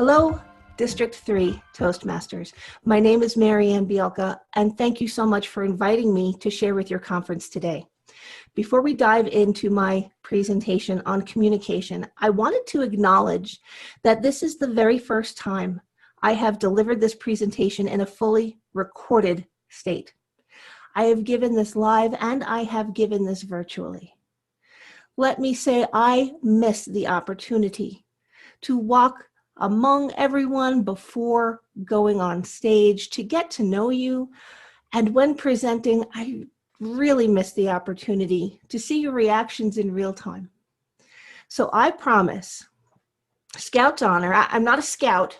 Hello, District 3 Toastmasters. My name is Marianne Bjelke, and thank you so much for inviting me to share with your conference today. Before we dive into my presentation on communication, I wanted to acknowledge that this is the very first time I have delivered this presentation in a fully recorded state. I have given this live and I have given this virtually. Let me say I miss the opportunity to walk among everyone before going on stage, to get to know you. And when presenting, I really miss the opportunity to see your reactions in real time. So I promise, Scout's honor, I'm not a scout.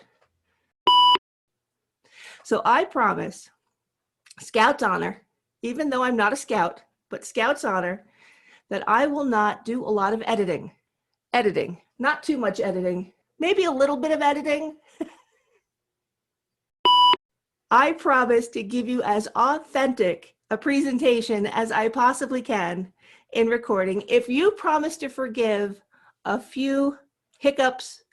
So I promise, Scout's honor, even though I'm not a scout, but Scout's honor, that I will not do a lot of editing. Not too much editing, maybe a little bit of editing. I promise to give you as authentic a presentation as I possibly can in recording. If you promise to forgive a few hiccups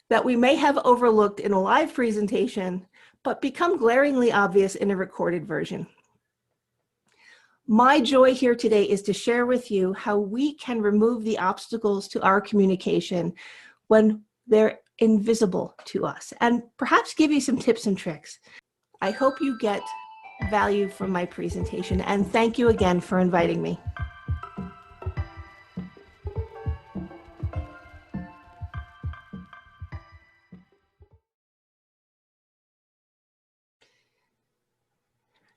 that we may have overlooked in a live presentation, but become glaringly obvious in a recorded version. My joy here today is to share with you how we can remove the obstacles to our communication when they're invisible to us, and perhaps give you some tips and tricks. I hope you get value from my presentation, and thank you again for inviting me.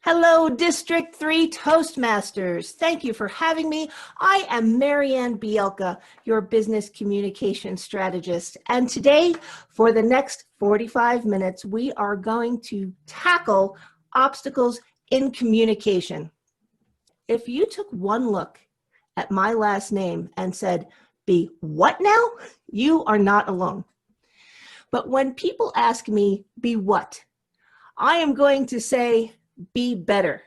Hello, District 3 Toastmasters. Thank you for having me. I am Marianne Bjelke, your business communication strategist. And today, for the next 45 minutes, we are going to tackle obstacles in communication. If you took one look at my last name and said, "Be what now?" you are not alone. But when people ask me, "Be what?" I am going to say, be better.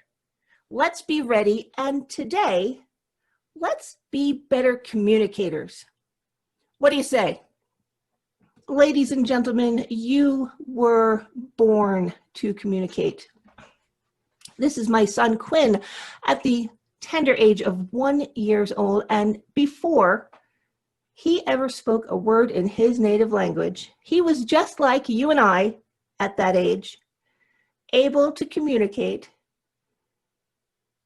Let's be ready. And today, let's be better communicators. What do you say? Ladies and gentlemen, you were born to communicate. This is my son, Quinn, at the tender age of 1 year old. And before he ever spoke a word in his native language, he was just like you and I at that age, able to communicate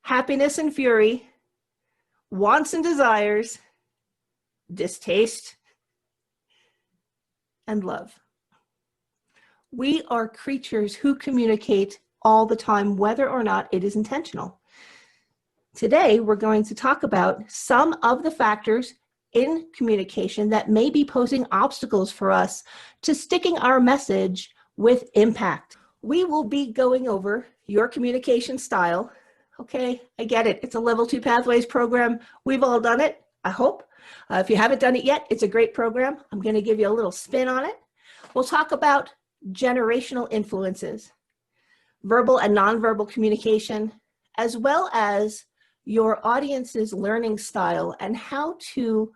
happiness and fury, wants and desires, distaste, and love. We are creatures who communicate all the time, whether or not it is intentional. Today, we're going to talk about some of the factors in communication that may be posing obstacles for us to sticking our message with impact. We will be going over your communication style. Okay, I get it. It's a level 2 pathways program. We've all done it, I hope. If you haven't done it yet, it's a great program. I'm going to give you a little spin on it. We'll talk about generational influences, verbal and nonverbal communication, as well as your audience's learning style and how to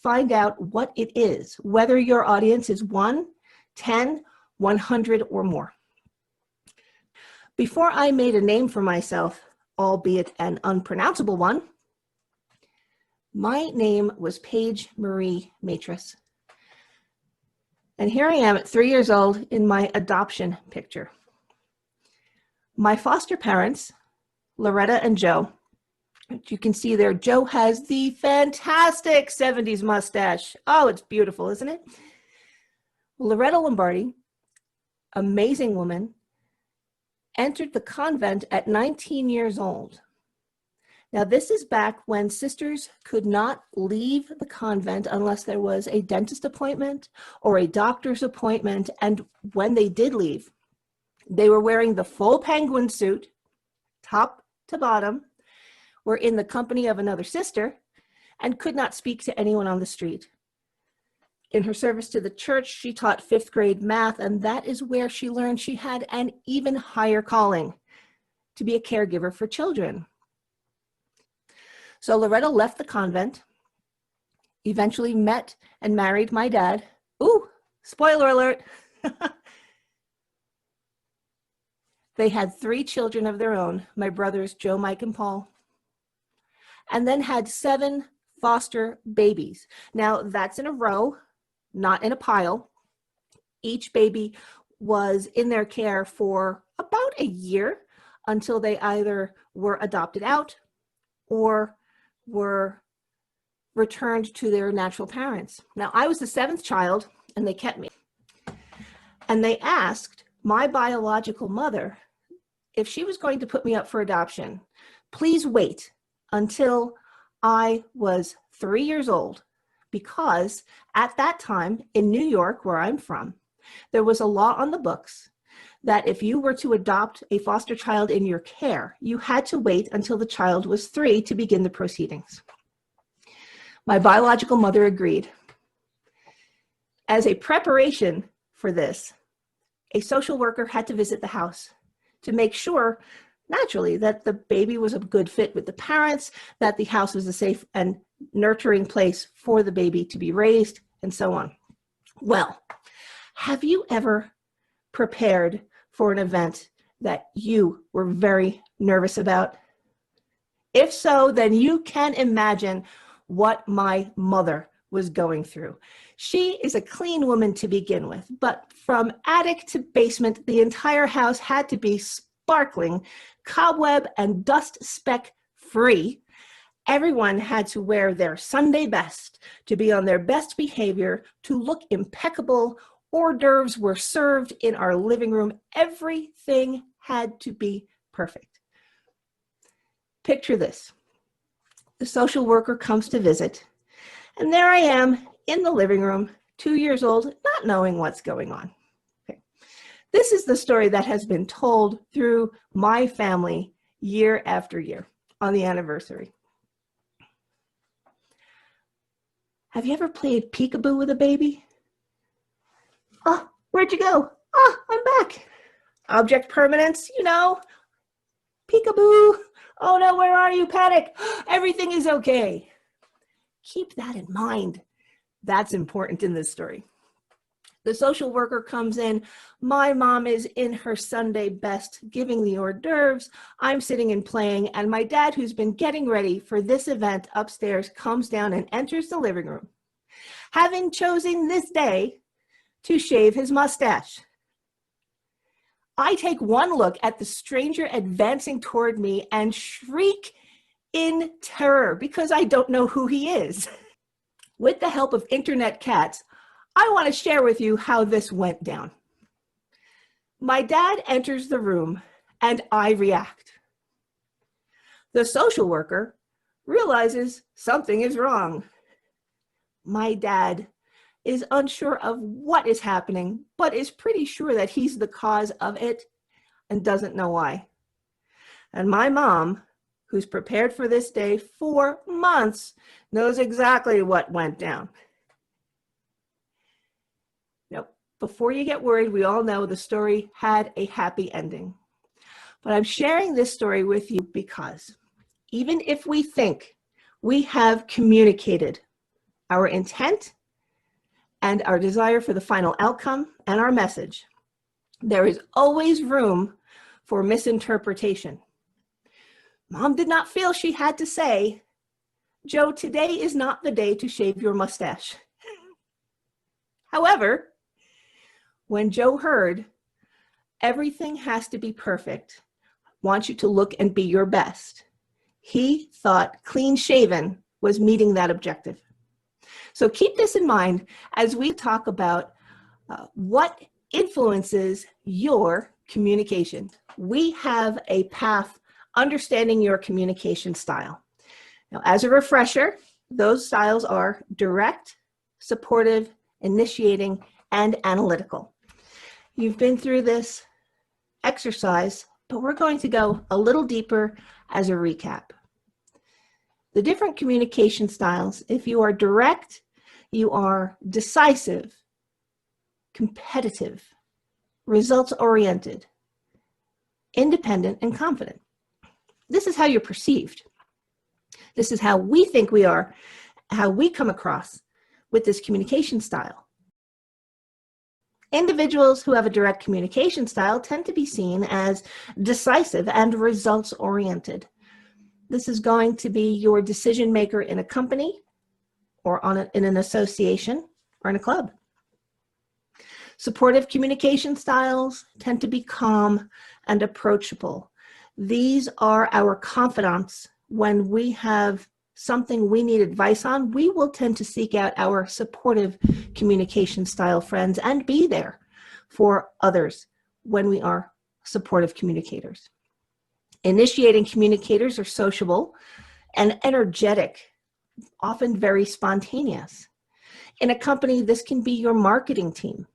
find out what it is, whether your audience is 1, 10, 100, or more. Before I made a name for myself, albeit an unpronounceable one, my name was Paige Marie Matris. And here I am at 3 years old in my adoption picture. My foster parents, Loretta and Joe, you can see there, Joe has the fantastic 70s mustache. Oh, it's beautiful, isn't it? Loretta Lombardi, amazing woman, entered the convent at 19 years old. Now, this is back when sisters could not leave the convent unless there was a dentist appointment or a doctor's appointment. And when they did leave, they were wearing the full penguin suit, top to bottom, were in the company of another sister, and could not speak to anyone on the street. In her service to the church, she taught 5th grade math, and that is where she learned she had an even higher calling, to be a caregiver for children. So Loretta left the convent, eventually met and married my dad. Ooh, spoiler alert. They had 3 children of their own, my brothers Joe, Mike, and Paul, and then had 7 foster babies. Now, that's in a row, not in a pile. Each baby was in their care for about a year until they either were adopted out or were returned to their natural parents. Now, I was the 7th child, and they kept me. And they asked my biological mother if she was going to put me up for adoption, please wait until I was 3 years old, because at that time in New York, where I'm from, there was a law on the books that if you were to adopt a foster child in your care, you had to wait until the child was 3 to begin the proceedings. My biological mother agreed. As a preparation for this, a social worker had to visit the house to make sure, naturally, that the baby was a good fit with the parents, that the house was a safe and nurturing place for the baby to be raised, and so on. Well, have you ever prepared for an event that you were very nervous about? If so, then you can imagine what my mother was going through. She is a clean woman to begin with, but from attic to basement, the entire house had to be sparkling, cobweb and dust speck free. Everyone had to wear their Sunday best, to be on their best behavior, to look impeccable. Hors d'oeuvres were served in our living room. Everything had to be perfect. Picture this. The social worker comes to visit, and there I am in the living room, 2 years old, not knowing what's going on. Okay. This is the story that has been told through my family year after year on the anniversary. Have you ever played peekaboo with a baby? Oh, where'd you go? Oh, I'm back. Object permanence, you know. Peekaboo. Oh no, where are you? Panic. Everything is okay. Keep that in mind. That's important in this story. The social worker comes in. My mom is in her Sunday best, giving the hors d'oeuvres. I'm sitting and playing, and my dad, who's been getting ready for this event upstairs, comes down and enters the living room, having chosen this day to shave his mustache. I take one look at the stranger advancing toward me and shriek in terror because I don't know who he is. With the help of internet cats, I want to share with you how this went down. My dad enters the room and I react. The social worker realizes something is wrong. My dad is unsure of what is happening, but is pretty sure that he's the cause of it and doesn't know why. And my mom, who's prepared for this day for months, knows exactly what went down. Now, before you get worried, we all know the story had a happy ending. But I'm sharing this story with you because even if we think we have communicated our intent and our desire for the final outcome and our message, there is always room for misinterpretation. Mom did not feel she had to say, Joe, today is not the day to shave your mustache. However, when Joe heard, everything has to be perfect, want you to look and be your best, he thought clean shaven was meeting that objective. So keep this in mind as we talk about what influences your communication. We have a path understanding your communication style. Now, as a refresher, those styles are direct, supportive, initiating, and analytical. You've been through this exercise, but we're going to go a little deeper as a recap. The different communication styles: if you are direct, you are decisive, competitive, results-oriented, independent, and confident. This is how you're perceived. This is how we think we are, how we come across with this communication style. Individuals who have a direct communication style tend to be seen as decisive and results-oriented. This is going to be your decision maker in a company or in an association or in a club. Supportive communication styles tend to be calm and approachable. These are our confidants. When we have something we need advice on, we will tend to seek out our supportive communication style friends and be there for others when we are supportive communicators. Initiating communicators are sociable and energetic, often very spontaneous. In a company, this can be your marketing team.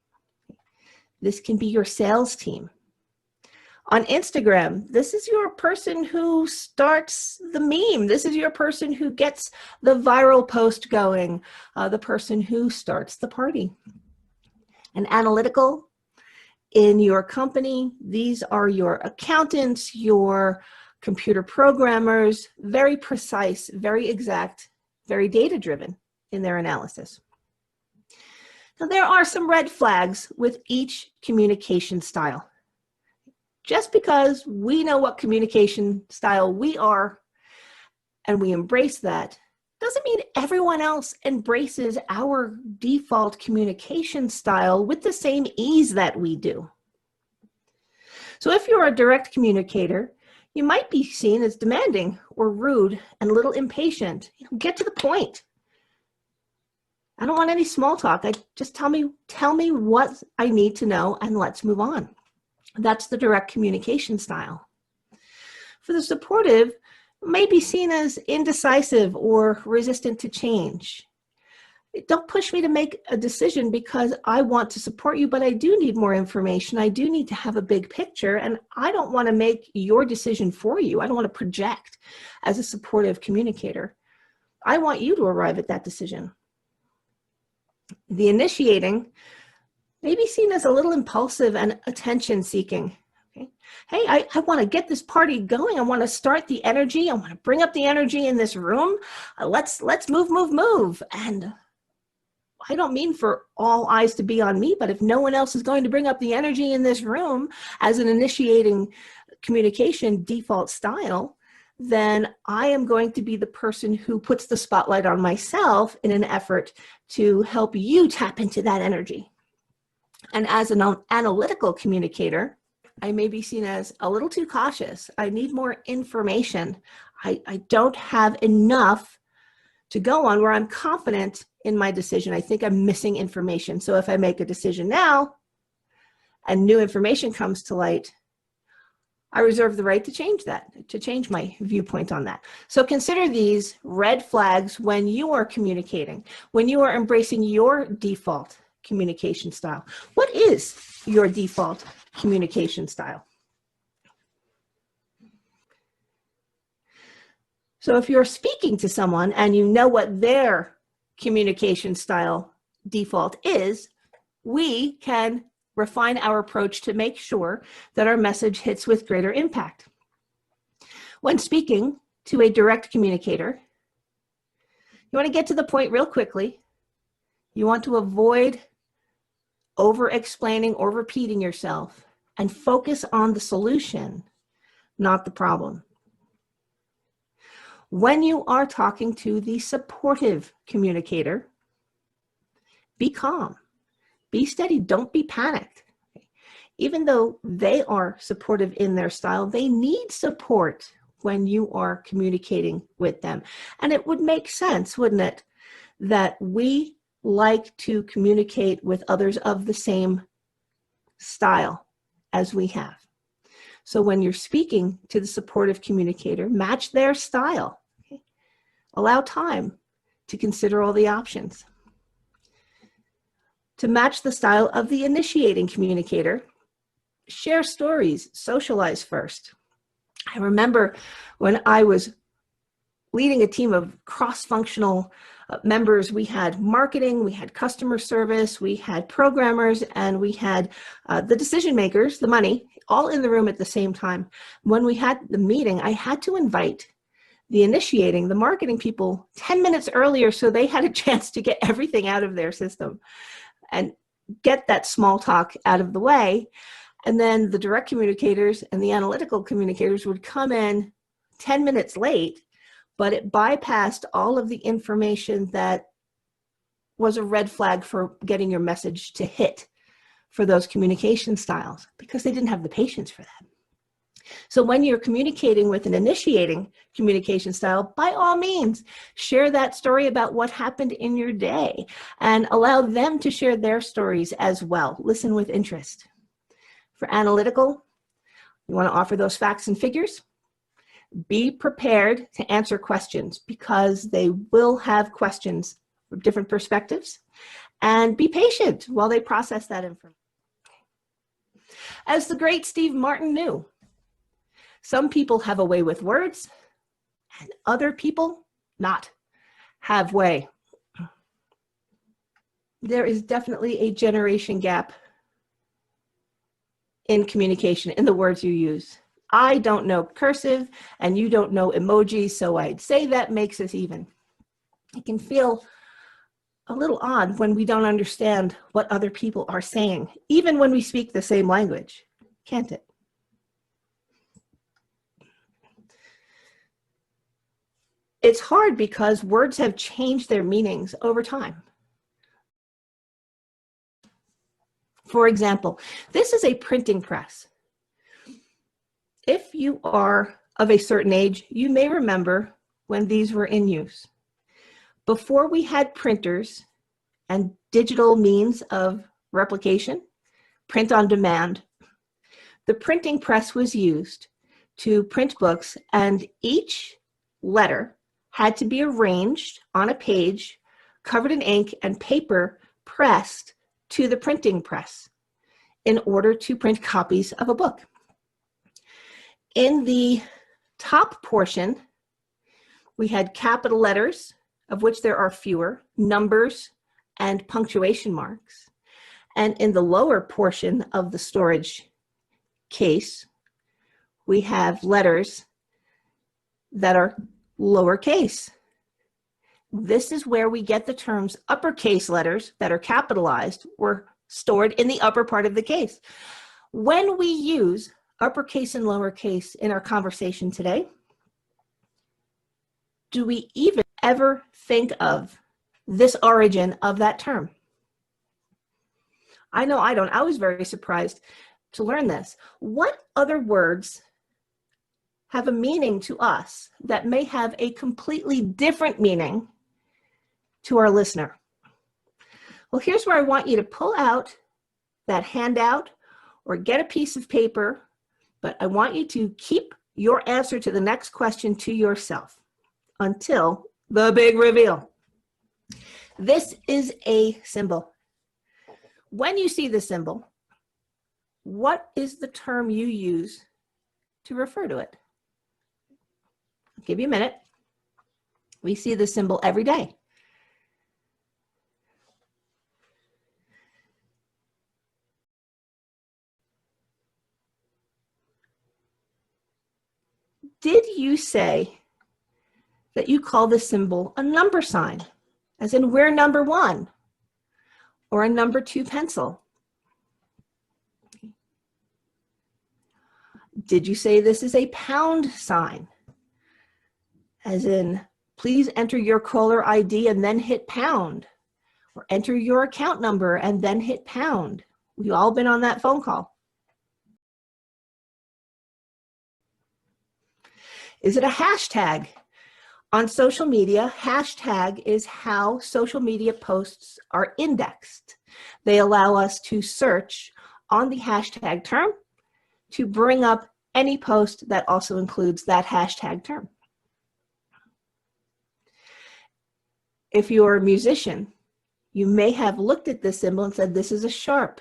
This can be your sales team. On Instagram, this is your person who starts the meme. This is your person who gets the viral post going, the person who starts the party. And analytical, in your company, these are your accountants, your computer programmers, very precise, very exact, very data-driven in their analysis. Now, there are some red flags with each communication style. Just because we know what communication style we are and we embrace that, doesn't mean everyone else embraces our default communication style with the same ease that we do. So if you're a direct communicator, you might be seen as demanding or rude and a little impatient. Get to the point. I don't want any small talk. Just tell me what I need to know and let's move on. That's the direct communication style. For the supportive, it may be seen as indecisive or resistant to change. Don't push me to make a decision because I want to support you, but I do need more information. I do need to have a big picture, and I don't want to make your decision for you. I don't want to project as a supportive communicator. I want you to arrive at that decision. The initiating may be seen as a little impulsive and attention-seeking. Okay? Hey, I want to get this party going. I want to start the energy. I want to bring up the energy in this room. Let's move. And I don't mean for all eyes to be on me, but if no one else is going to bring up the energy in this room as an initiating communication default style, then I am going to be the person who puts the spotlight on myself in an effort to help you tap into that energy. And as an analytical communicator, I may be seen as a little too cautious. I need more information. I don't have enough to go on where I'm confident in my decision. I think I'm missing information. So if I make a decision now and new information comes to light, I reserve the right to change that, to change my viewpoint on that. So consider these red flags when you are communicating, when you are embracing your default communication style. What is your default communication style? So if you're speaking to someone and you know what their communication style default is, we can refine our approach to make sure that our message hits with greater impact. When speaking to a direct communicator, you want to get to the point real quickly. You want to avoid over-explaining or repeating yourself and focus on the solution, not the problem. When you are talking to the supportive communicator, be calm. Be steady, don't be panicked. Even though they are supportive in their style, they need support when you are communicating with them. And it would make sense, wouldn't it, that we like to communicate with others of the same style as we have. So when you're speaking to the supportive communicator, match their style. Okay? Allow time to consider all the options. To match the style of the initiating communicator, share stories, socialize first. I remember when I was leading a team of cross-functional members, we had marketing, we had customer service, we had programmers, and we had the decision makers, the money, all in the room at the same time. When we had the meeting, I had to invite the initiating, the marketing people 10 minutes earlier so they had a chance to get everything out of their system. And get that small talk out of the way. And then the direct communicators and the analytical communicators would come in 10 minutes late, but it bypassed all of the information that was a red flag for getting your message to hit for those communication styles, because they didn't have the patience for that. So when you're communicating with an initiating communication style, by all means, share that story about what happened in your day and allow them to share their stories as well. Listen with interest. For analytical, you want to offer those facts and figures. Be prepared to answer questions, because they will have questions from different perspectives, and be patient while they process that information. As the great Steve Martin knew, some people have a way with words and other people not have way. There is definitely a generation gap in communication, in the words you use. I don't know cursive and you don't know emojis, so I'd say that makes us even. It can feel a little odd when we don't understand what other people are saying, even when we speak the same language, can't it? It's hard because words have changed their meanings over time. For example, this is a printing press. If you are of a certain age, you may remember when these were in use. Before we had printers and digital means of replication, print on demand, the printing press was used to print books, and each letter had to be arranged on a page, covered in ink and paper, pressed to the printing press in order to print copies of a book. In the top portion, we had capital letters, of which there are fewer, numbers, and punctuation marks. And in the lower portion of the storage case, we have letters that are lowercase. This is where we get the terms uppercase letters that are capitalized were stored in the upper part of the case. When we use uppercase and lowercase in our conversation today, do we even ever think of this origin of that term? I know I don't. I was very surprised to learn this. What other words have a meaning to us that may have a completely different meaning to our listener? Well, here's where I want you to pull out that handout or get a piece of paper, but I want you to keep your answer to the next question to yourself until the big reveal. This is a symbol. When you see the symbol, what is the term you use to refer to it? I'll give you a minute. We see the symbol every day. Did you say that you call this symbol a number sign, as in we're number one, or a number two pencil? Did you say this is a pound sign, as in please enter your caller ID and then hit pound, or enter your account number and then hit pound? We've all been on that phone call. Is it a hashtag? On social media, hashtag is how social media posts are indexed. They allow us to search on the hashtag term to bring up any post that also includes that hashtag term. If you're a musician, you may have looked at this symbol and said, this is a sharp.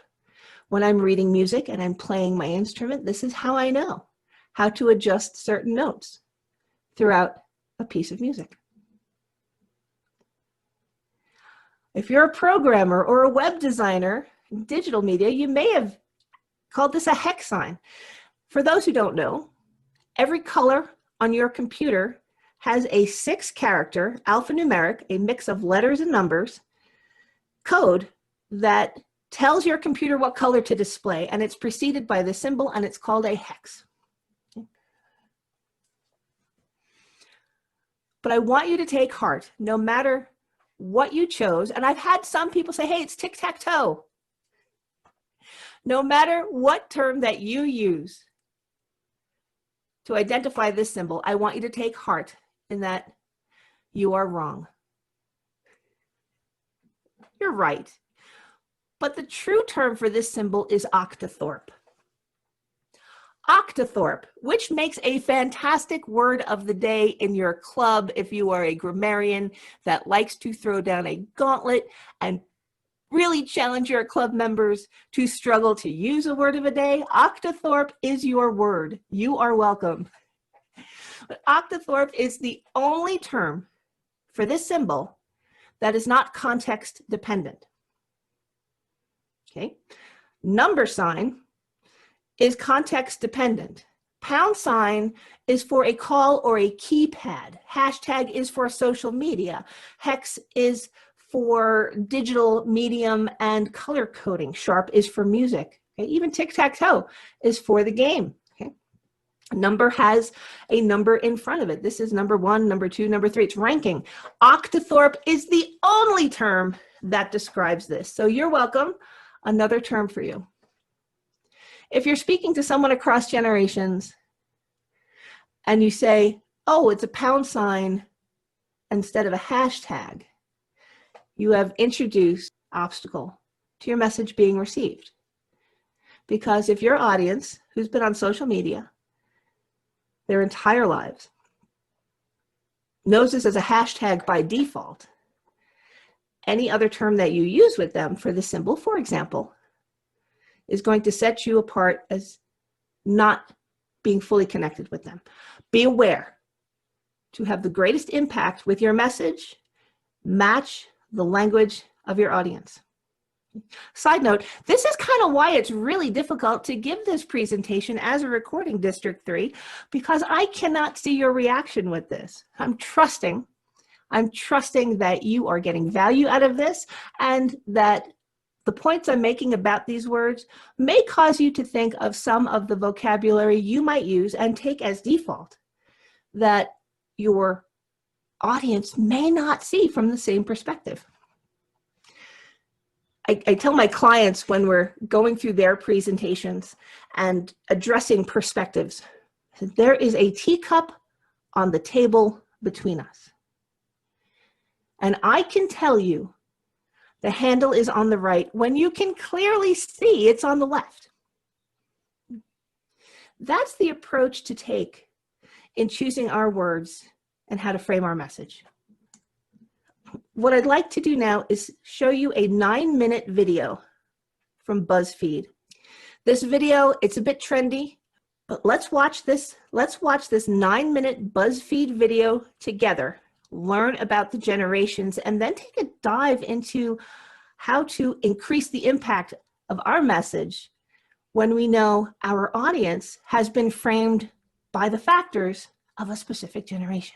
When I'm reading music and I'm playing my instrument, this is how I know how to adjust certain notes throughout a piece of music. If you're a programmer or a web designer in digital media, you may have called this a hex sign. For those who don't know, every color on your computer has a 6-character alphanumeric, a mix of letters and numbers, code that tells your computer what color to display, and it's preceded by the symbol, and it's called a hex. But I want you to take heart, no matter what you chose. And I've had some people say, hey, it's tic-tac-toe. No matter what term that you use to identify this symbol, I want you to take heart in that you are wrong. You're right. But the true term for this symbol is octothorpe. Octothorpe, which makes a fantastic word of the day in your club if you are a grammarian that likes to throw down a gauntlet and really challenge your club members to struggle to use a word of a day. Octothorpe is your word. You are welcome. But octothorpe is the only term for this symbol that is not context dependent. Okay. Number sign is context dependent. Pound sign is for a call or a keypad. Hashtag is for social media. Hex is for digital medium and color coding. Sharp is for music. Okay? Even tic-tac-toe is for the game. Okay? Number has a number in front of it. This is number 1, number 2, number 3. It's ranking. Octothorpe is the only term that describes this. So you're welcome. Another term for you. If you're speaking to someone across generations and you say, oh, it's a pound sign instead of a hashtag, you have introduced obstacle to your message being received. Because if your audience, who's been on social media their entire lives, knows this as a hashtag by default, any other term that you use with them for the symbol, for example, is going to set you apart as not being fully connected with them. Be aware to have the greatest impact with your message, match the language of your audience. Side note, this is kind of why it's really difficult to give this presentation as a recording District 3, because I cannot see your reaction with this. I'm trusting that you are getting value out of this, and that the points I'm making about these words may cause you to think of some of the vocabulary you might use and take as default that your audience may not see from the same perspective. I tell my clients when we're going through their presentations and addressing perspectives, there is a teacup on the table between us. And I can tell you the handle is on the right when you can clearly see it's on the left. That's the approach to take in choosing our words and how to frame our message. What I'd like to do now is show you a 9-minute video from BuzzFeed. This video, it's a bit trendy, but let's watch this 9-minute BuzzFeed video together. Learn about the generations, and then take a dive into how to increase the impact of our message when we know our audience has been framed by the factors of a specific generation.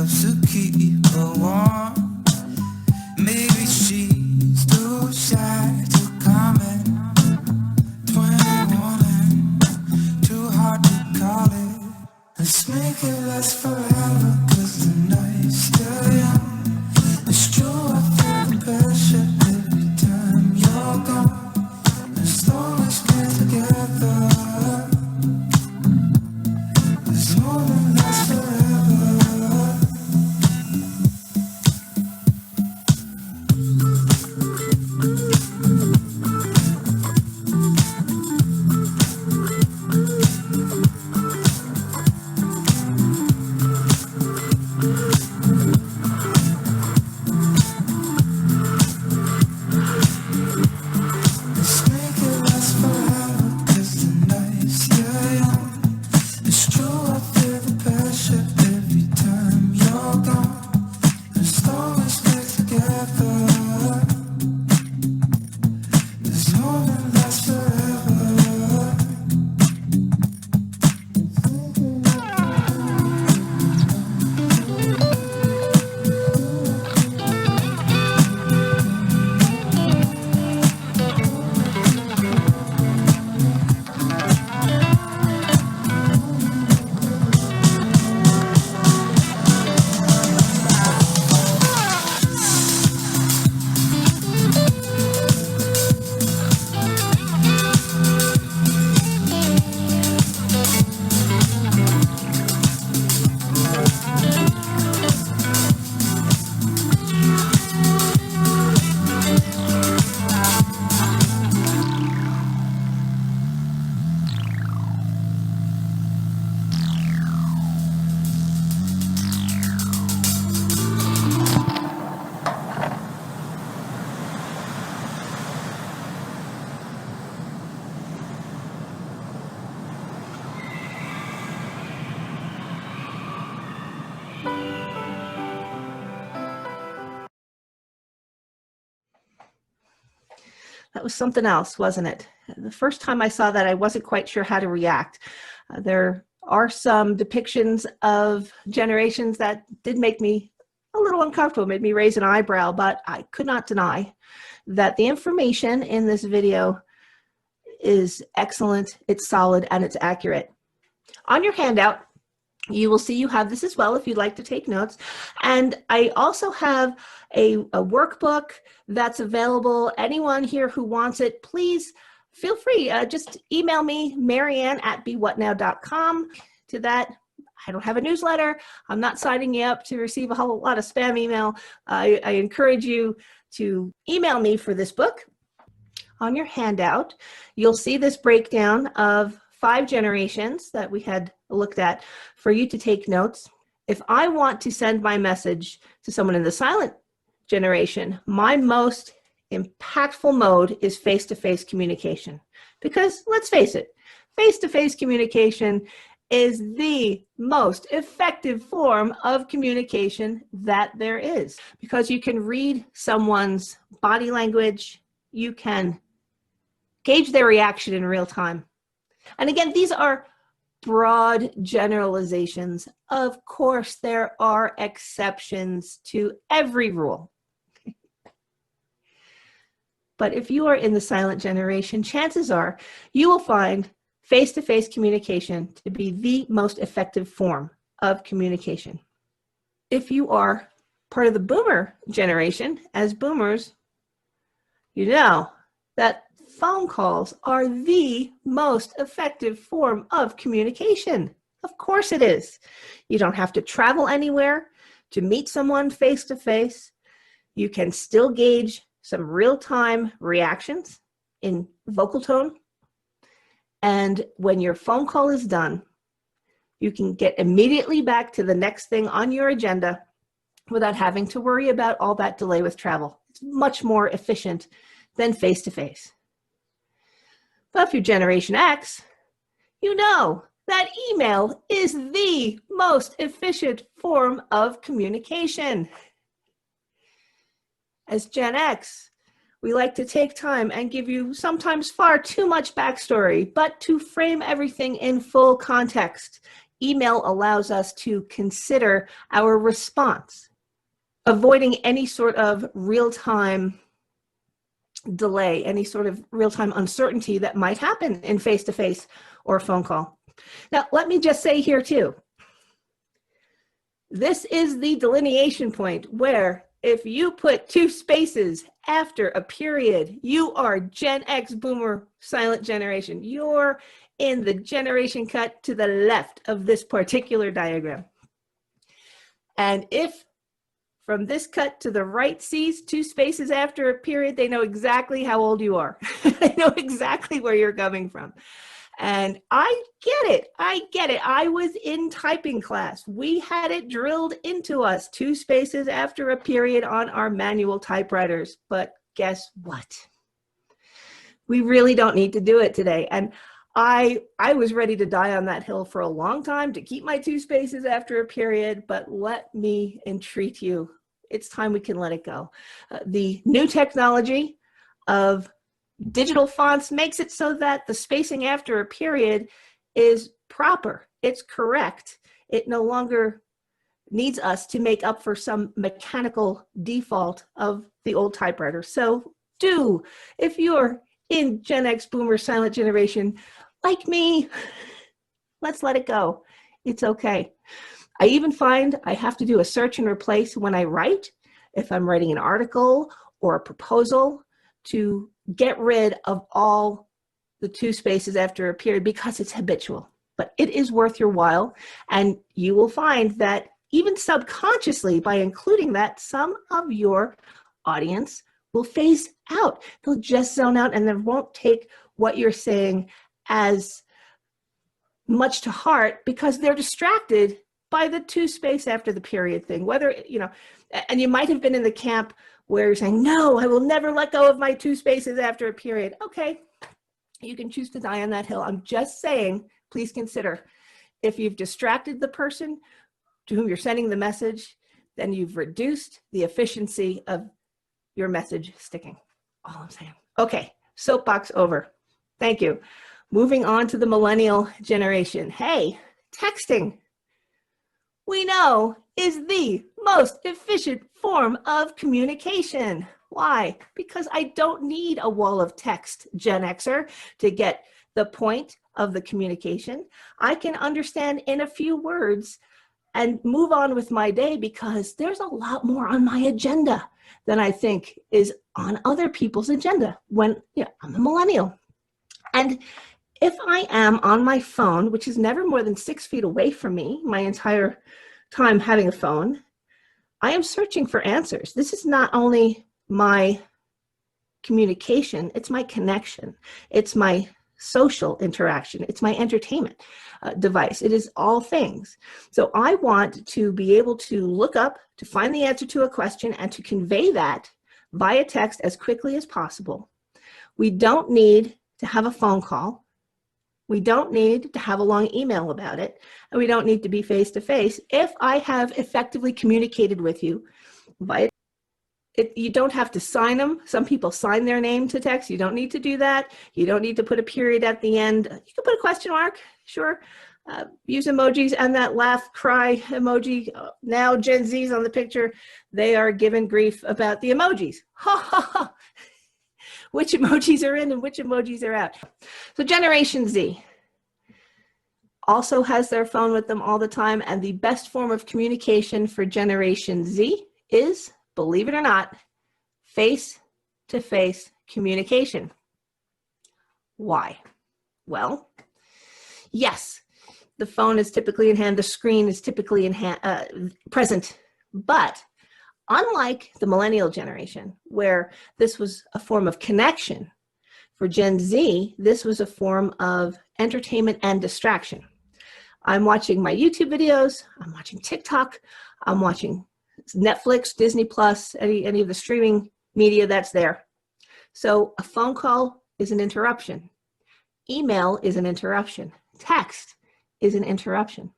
to keep her warm. Maybe she's too shy to comment. 21 and too hard to call it. Let's make it last forever, 'cause the night's still young. It's true, I feel the pressure every time you're gone. As long as we're together, this moment lasts forever. Let's make it last forever, 'cause the night's still young. It's true, I feel the pressure every time you're gone. As long as we're together, this moment lasts forever. That was something else, wasn't it? The first time I saw that, I wasn't quite sure how to react. There are some depictions of generations that did make me a little uncomfortable, made me raise an eyebrow, but I could not deny that the information in this video is excellent, it's solid, and it's accurate. On your handout, you will see you have this as well if you'd like to take notes. And I also have a workbook that's available. Anyone here who wants it, please feel free. Just email me, Marianne at bewhatnow.com. To that, I don't have a newsletter. I'm not signing you up to receive a whole lot of spam email. I encourage you to email me for this book. On your handout, you'll see this breakdown of 5 generations that we had looked at for you to take notes. If I want to send my message to someone in the silent generation, my most impactful mode is face-to-face communication. Because let's face it, face-to-face communication is the most effective form of communication that there is. Because you can read someone's body language, you can gauge their reaction in real time. And again, these are broad generalizations. Of course, there are exceptions to every rule. But if you are in the silent generation, chances are you will find face-to-face communication to be the most effective form of communication. If you are part of the boomer generation, as boomers, you know that phone calls are the most effective form of communication. Of course it is. You don't have to travel anywhere to meet someone face-to-face. You can still gauge some real-time reactions in vocal tone. And when your phone call is done, you can get immediately back to the next thing on your agenda without having to worry about all that delay with travel. It's much more efficient than face-to-face. But if you're Generation X, you know that email is the most efficient form of communication. As Gen X, we like to take time and give you sometimes far too much backstory, but to frame everything in full context. email allows us to consider our response, avoiding any sort of real-time delay, any sort of real-time uncertainty that might happen in face-to-face or phone call. Now, let me just say here too, this is the delineation point where if you put 2 spaces after a period, you are Gen X boomer silent generation. You're in the generation cut to the left of this particular diagram. And if from this cut to the right sees 2 spaces after a period, they know exactly how old you are. They know exactly where you're coming from. And I get it. I get it. I was in typing class. We had it drilled into us, 2 spaces after a period on our manual typewriters. But guess what? We really don't need to do it today. And I was ready to die on that hill for a long time to keep my 2 spaces after a period, but let me entreat you. It's time we can let it go. The new technology of digital fonts makes it so that the spacing after a period is proper. It's correct. It no longer needs us to make up for some mechanical default of the old typewriter. So if you're in Gen X boomer silent generation like me, let's let it go. It's okay. I even find I have to do a search and replace when I write, if I'm writing an article or a proposal, to get rid of all the 2 spaces after a period because it's habitual. But it is worth your while, and you will find that even subconsciously, by including that, some of your audience will phase out. They'll just zone out and they won't take what you're saying as much to heart because they're distracted by the 2 space after the period thing. Whether, and you might have been in the camp where you're saying, no, I will never let go of my 2 spaces after a period. Okay, you can choose to die on that hill. I'm just saying, please consider, if you've distracted the person to whom you're sending the message, then you've reduced the efficiency of your message sticking. All I'm saying. Okay, soapbox over. Thank you. Moving on to the millennial generation. Hey, texting, we know, is the most efficient form of communication. Why? Because I don't need a wall of text, Gen Xer, to get the point of the communication. I can understand in a few words and move on with my day because there's a lot more on my agenda than I think is on other people's agenda when I'm a millennial. And if I am on my phone, which is never more than 6 feet away from me, my entire time having a phone, I am searching for answers. This is not only my communication, it's my connection. It's my social interaction. It's my entertainment device. It is all things. So I want to be able to look up, to find the answer to a question, and to convey that via text as quickly as possible. We don't need to have a phone call. We don't need to have a long email about it, and we don't need to be face-to-face. If I have effectively communicated with you via you don't have to sign them. Some people sign their name to text. You don't need to do that. You don't need to put a period at the end. You can put a question mark, sure. Use emojis and that laugh, cry emoji. Now Gen Z's on the picture, they are given grief about the emojis. Ha ha ha. Which emojis are in and which emojis are out. So Generation Z also has their phone with them all the time, and the best form of communication for Generation Z is, believe it or not, face-to-face communication. Why? Well, yes, the phone is typically in hand, the screen is typically in hand, present, but unlike the millennial generation, where this was a form of connection, for Gen Z, this was a form of entertainment and distraction. I'm watching my YouTube videos, I'm watching TikTok, I'm watching Netflix, Disney Plus, any of the streaming media that's there. So a phone call is an interruption. Email is an interruption. Text is an interruption.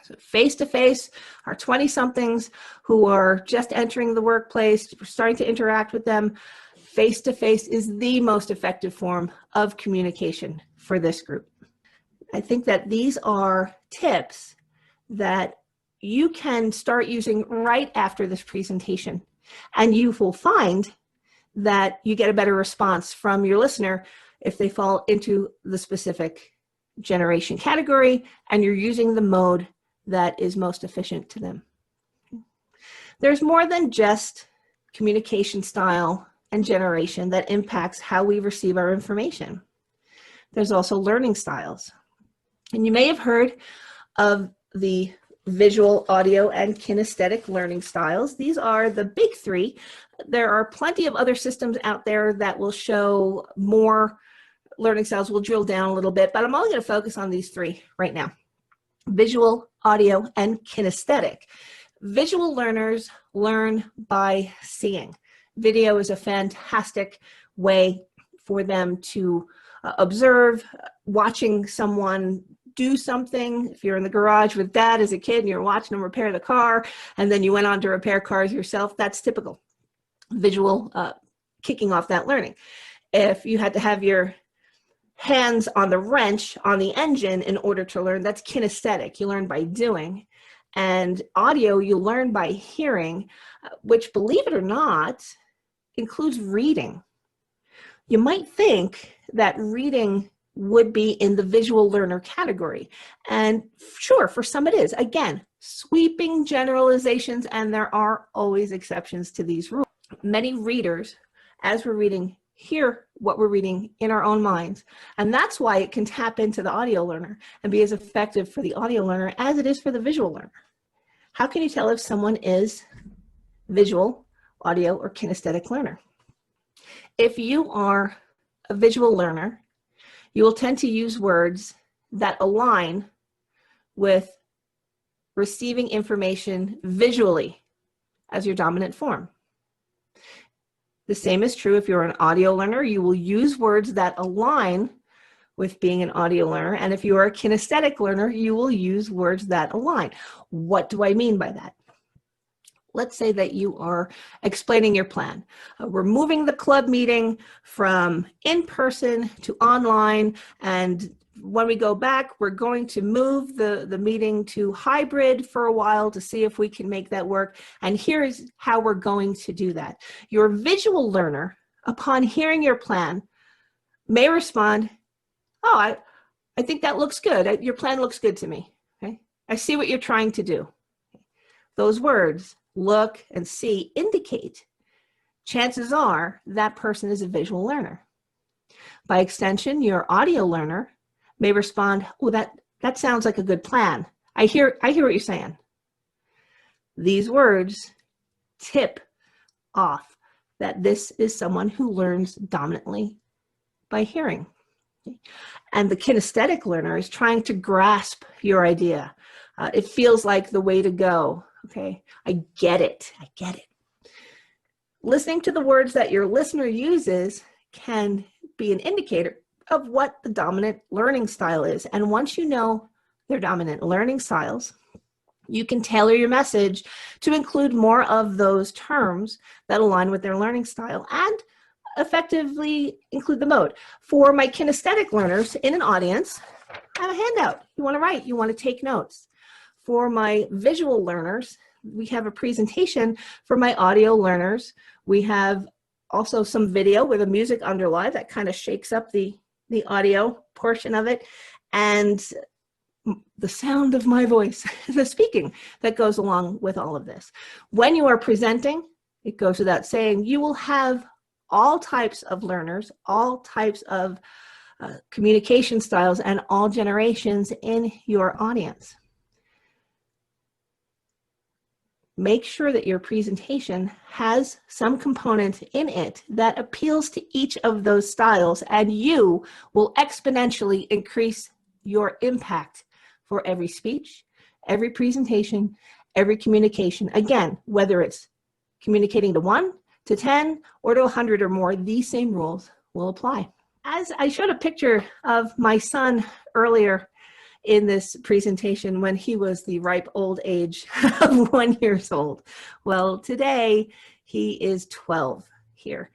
So face-to-face, our 20-somethings who are just entering the workplace, starting to interact with them, face-to-face is the most effective form of communication for this group. I think that these are tips that you can start using right after this presentation. And you will find that you get a better response from your listener if they fall into the specific generation category and you're using the mode that is most efficient to them. There's more than just communication style and generation that impacts how we receive our information. There's also learning styles. And you may have heard of the visual, audio, and kinesthetic learning styles. These are the big three. There are plenty of other systems out there that will show more learning styles. We'll drill down a little bit, but I'm only going to focus on these three right now: visual, audio, and kinesthetic. Visual learners learn by seeing. Video is a fantastic way for them to observe. Watching someone do something. If you're in the garage with dad as a kid and you're watching him repair the car, and then you went on to repair cars yourself, that's typical visual kicking off that learning. If you had to have your hands on the wrench on the engine in order to learn, that's kinesthetic. You learn by doing. And audio, you learn by hearing, which, believe it or not, includes reading. You might think that reading would be in the visual learner category. And sure, for some it is. Again, sweeping generalizations, and there are always exceptions to these rules. Many readers, as we're reading, hear what we're reading in our own minds. And that's why it can tap into the audio learner and be as effective for the audio learner as it is for the visual learner. How can you tell if someone is visual, audio, or kinesthetic learner? If you are a visual learner, you will tend to use words that align with receiving information visually as your dominant form. The same is true if you're an audio learner. You will use words that align with being an audio learner. And if you are a kinesthetic learner, you will use words that align. What do I mean by that? Let's say that you are explaining your plan. We're moving the club meeting from in-person to online, and when we go back, we're going to move the meeting to hybrid for a while to see if we can make that work, and here's how we're going to do that. Your visual learner, upon hearing your plan, may respond, "Oh, I think that looks good. Your plan looks good to me. Okay? I see what you're trying to do." Those words, look and see, indicate chances are that person is a visual learner. By extension, your audio learner may respond, "Oh, that sounds like a good plan. I hear what you're saying." These words tip off that this is someone who learns dominantly by hearing. And the kinesthetic learner is trying to grasp your idea. It feels like the way to go. Okay, I get it. I get it. Listening to the words that your listener uses can be an indicator of what the dominant learning style is. And once you know their dominant learning styles, you can tailor your message to include more of those terms that align with their learning style and effectively include the mode. For my kinesthetic learners in an audience, I have a handout. You want to write, you want to take notes. For my visual learners, we have a presentation. For my audio learners, we have also some video with a music underlie that kind of shakes up the audio portion of it, and the sound of my voice, the speaking that goes along with all of this. When you are presenting, it goes without saying, you will have all types of learners, all types of communication styles, and all generations in your audience. Make sure that your presentation has some component in it that appeals to each of those styles, and you will exponentially increase your impact for every speech, every presentation, every communication. Again, whether it's communicating to 1, to 10, or to 100 or more, these same rules will apply. As I showed a picture of my son earlier in this presentation when he was the ripe old age of 1 year old. Well, today he is 12 here.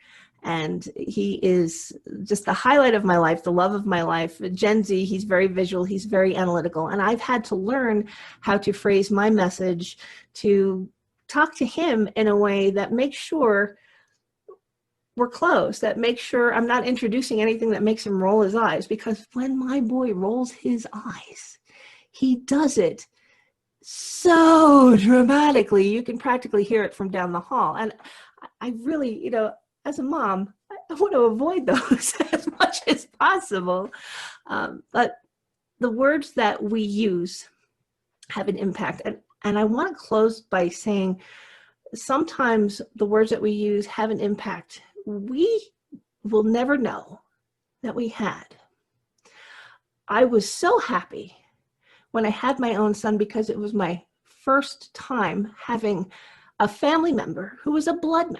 And he is just the highlight of my life, the love of my life. Gen Z, he's very visual, he's very analytical. And I've had to learn how to phrase my message to talk to him in a way that makes sure we're close, that makes sure I'm not introducing anything that makes him roll his eyes. Because when my boy rolls his eyes, he does it so dramatically, you can practically hear it from down the hall. And I really, as a mom, I want to avoid those as much as possible. But the words that we use have an impact. And I want to close by saying sometimes the words that we use have an impact we will never know that we had. I was so happy when I had my own son because it was my first time having a family member who was a blood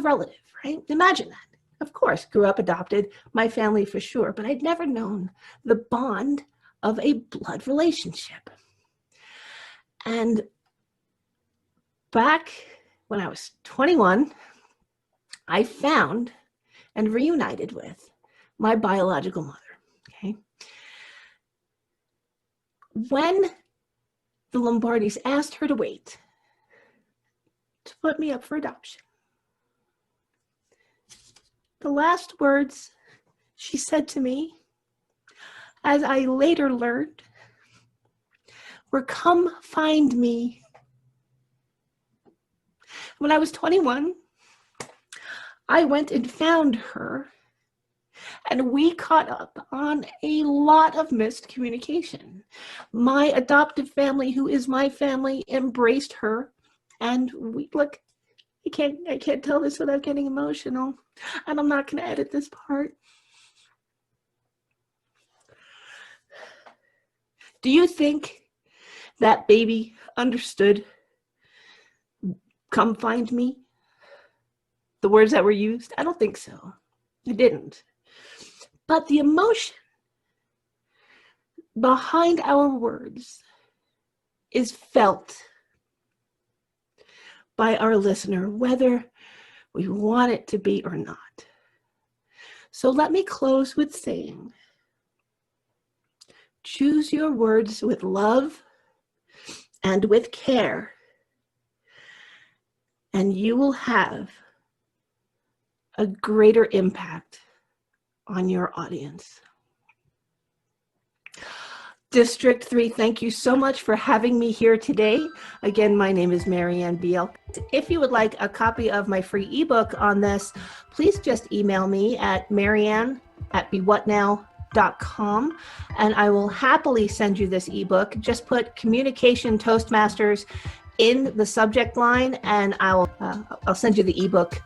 relative, right? Imagine that. Of course, grew up adopted, my family for sure, but I'd never known the bond of a blood relationship. And back when I was 21, I found and reunited with my biological mother, okay? When the Lombardis asked her to wait to put me up for adoption, the last words she said to me, as I later learned, were, "Come find me." When I was 21, I went and found her, and we caught up on a lot of missed communication. My adoptive family, who is my family, embraced her, and we look. I can't tell this without getting emotional, and I'm not going to edit this part. Do you think that baby understood "come find me"? The words that were used? I don't think so. It didn't. But the emotion behind our words is felt by our listener, whether we want it to be or not. So let me close with saying, choose your words with love and with care, and you will have a greater impact on your audience. District 3, thank you so much for having me here today. Again, my name is Marianne Bjelke. If you would like a copy of my free ebook on this, please just email me at marianne@bewhatnow.com, and I will happily send you this ebook. Just put Communication Toastmasters in the subject line, and I'll send you the ebook